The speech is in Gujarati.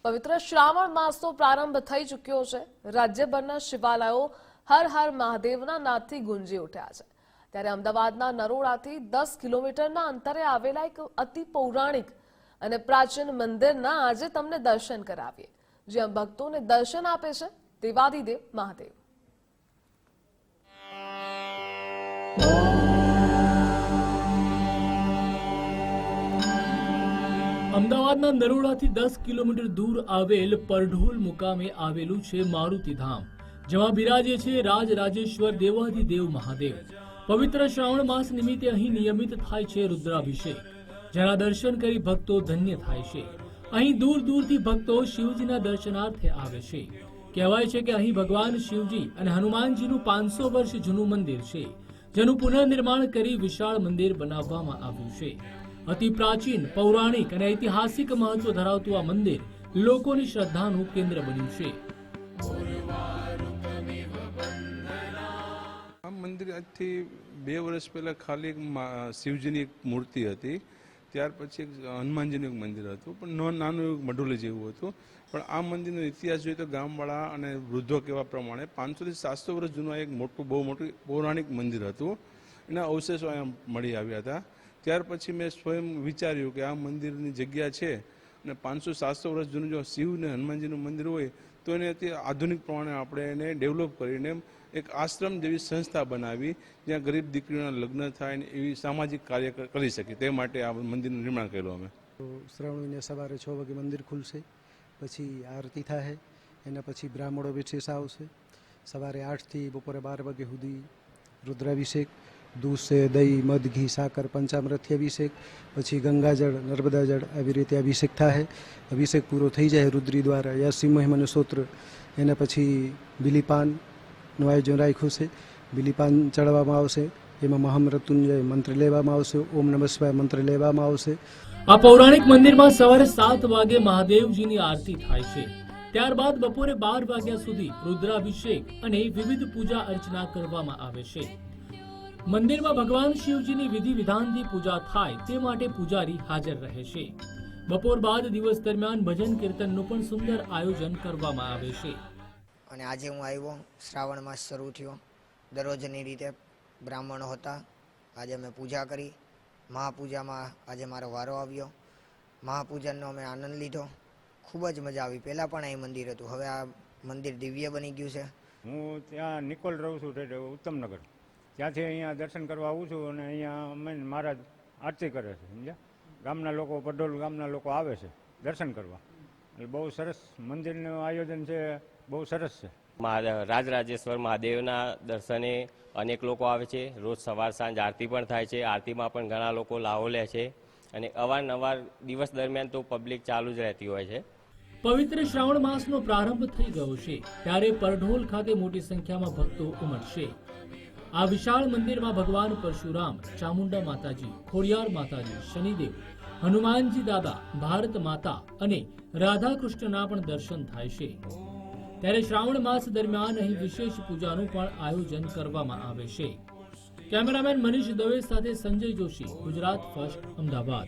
પવિત્ર શ્રાવણ માસનો પ્રારંભ થઈ ચૂક્યો છે। રાજ્યભરના શિવાલયો હર હર મહાદેવના નાદથી ગુંજી ઉઠ્યા છે। ત્યારે અમદાવાદના નરોડાથી 10 કિલોમીટરના અંતરે આવેલા એક અતિ પૌરાણિક અને પ્રાચીન મંદિરના આજે તમને દર્શન કરાવીએ, જ્યાં ભક્તોને દર્શન આપે છે દેવાદિદેવ મહાદેવ। અમદાવાદના નરોડાથી 10 કિલોમીટર દૂર આવેલ પરઢોલ મુકામે આવેલું છે મારુતિ ધામ, જેમાં બિરાજે છે રાજરાજેશ્વર દેવાદિદેવ મહાદેવ। પવિત્ર શ્રાવણ માસ નિમિત્તે અહીં નિયમિત થાય છે રુદ્રાભિષેક, જેના દર્શન કરી ભક્તો ધન્ય થાય છે। અહીં દૂર દૂરથી ભક્તો શિવજીના દર્શનાર્થે આવે છે। કહેવાય છે કે અહીં ભગવાન શિવજી અને હનુમાનજીનું 500 વર્ષ જૂનું મંદિર છે, જેનું પુનર્નિર્માણ કરી વિશાળ મંદિર બનાવવામાં આવ્યું છે। અતિ પ્રાચીન, પૌરાણિક અને ઐતિહાસિક મહત્વ ધરાવતું આ મંદિર લોકોની શ્રદ્ધાનું કેન્દ્ર બન્યું છે। આ મંદિર આજથી 2 વર્ષ પહેલા ખાલી શિવજીની એક મૂર્તિ હતી, ત્યાર પછી એક હનુમાનજીનું એક મંદિર હતું, પણ નાનું એવું મઢોલી જેવું હતું। પણ આ મંદિરનો ઇતિહાસ જોઈએ તો ગામવાળા અને વૃદ્ધો કહેવા પ્રમાણે 500 થી 700 વર્ષ જૂનું એક બહુ મોટું પૌરાણિક મંદિર હતું। એના અવશેષો અહીંયા મળી આવ્યા હતા। ત્યાર પછી મેં સ્વયં વિચાર્યું કે આ મંદિરની જગ્યા છે અને 500-700 વર્ષ જૂનું જો શિવ અને હનુમાનજીનું મંદિર હોય તો એને અતિ આધુનિક પ્રમાણે આપણે એને ડેવલપ કરીને એક આશ્રમ જેવી સંસ્થા બનાવી, જ્યાં ગરીબ દીકરીઓના લગ્ન થાય ને એવી સામાજિક કાર્ય કરી શકે, તે માટે આ મંદિરનું નિર્માણ કર્યું અમે। શ્રાવણ મહિને સવારે 6 વાગે મંદિર ખુલશે, પછી આરતી થાય, એના પછી બ્રાહ્મણો વિશેષ આવશે। સવારે 8 થી બપોરે 12 વાગે સુધી રુદ્રાભિષેક, दूध से दही मध घी साकर पंचामृतથી અભિષેક, પછી ગંગાજળ નર્મદાજળ આવી રીતે અભિષેક થાય। અભિષેક પૂરો થઈ જાય રુદ્રી દ્વારા યા શિવ મહિમાનું સ્તોત્ર, એના પછી બિલીપાનનું આયોજન રાખ્યું છે। બિલીપાન ચડાવવામાં આવશે, એમાં મહામૃત્યુંજય મંત્ર લેવામાં આવશે, ઓમ નમઃ શિવાય મંત્ર લેવામાં આવશે। આ પૌરાણિક મંદિરમાં સવારે 7 વાગે મહાદેવજીની આરતી થાય છે। ત્યારબાદ બપોરે 12 વાગ્યા સુધી રુદ્રાભિષેક અને વિવિધ પૂજા અર્ચના કરવામાં આવે છે। મંદિરમાં ભગવાન શિવજીની વિધિ વિધાનથી પૂજા થાય તે માટે પૂજારી હાજર રહે છે। બપોર બાદ દિવસ દરમિયાન ભજન કીર્તનનું પણ સુંદર આયોજન કરવામાં આવે છે। અને આજે હું આવ્યો, શ્રાવણ માસ શરૂ થયો, દરરોજની રીતે બ્રાહ્મણો હતા, આજે અમે પૂજા કરી। મહાપૂજામાં આજે મારો વારો આવ્યો। મહાપૂજનનો અમે આનંદ લીધો, ખૂબ જ મજા આવી। પહેલાં પણ અહીં મંદિર હતું, હવે આ મંદિર દિવ્ય બની ગયું છે। હું ત્યાં નિકોલ રહું છું, ઉત્તમનગર, ત્યાંથી અહીંયા દર્શન કરવા આવું છું અને અહીંયા અમે મહારાજ આરતી કરે છે, સમજ્યા। ગામના લોકો, પડોલ ગામના લોકો આવે છે દર્શન કરવા, એટલે બહુ સરસ મંદિરનું આયોજન છે, બહુ સરસ છે। રાજરાજેશ્વર મહાદેવના દર્શને અનેક લોકો આવે છે। રોજ સવાર સાંજ આરતી પણ થાય છે। આરતીમાં પણ ઘણા લોકો લાહો લે છે અને અવારનવાર દિવસ દરમિયાન તો પબ્લિક ચાલુ જ રહેતી હોય છે। પવિત્ર શ્રાવણ માસનો પ્રારંભ થઈ ગયો છે, ત્યારે પરઢોલ ખાતે મોટી સંખ્યામાં ભક્તો ઉમટશે। આ વિશાળ મંદિરમાં ભગવાન પરશુરામ, ચામુંડા માતાજી, ખોડિયાર માતાજી, શનિદેવ, હનુમાનજી દાદા, ભારત માતા અને રાધા કૃષ્ણના પણ દર્શન થાય છે। ત્યારે શ્રાવણ માસ દરમિયાન અહીં વિશેષ પૂજાનું પણ આયોજન કરવામાં આવે છે। કેમેરામેન મનીષ દવે સાથે સંજય જોશી, ગુજરાત ફર્સ્ટ, અમદાવાદ।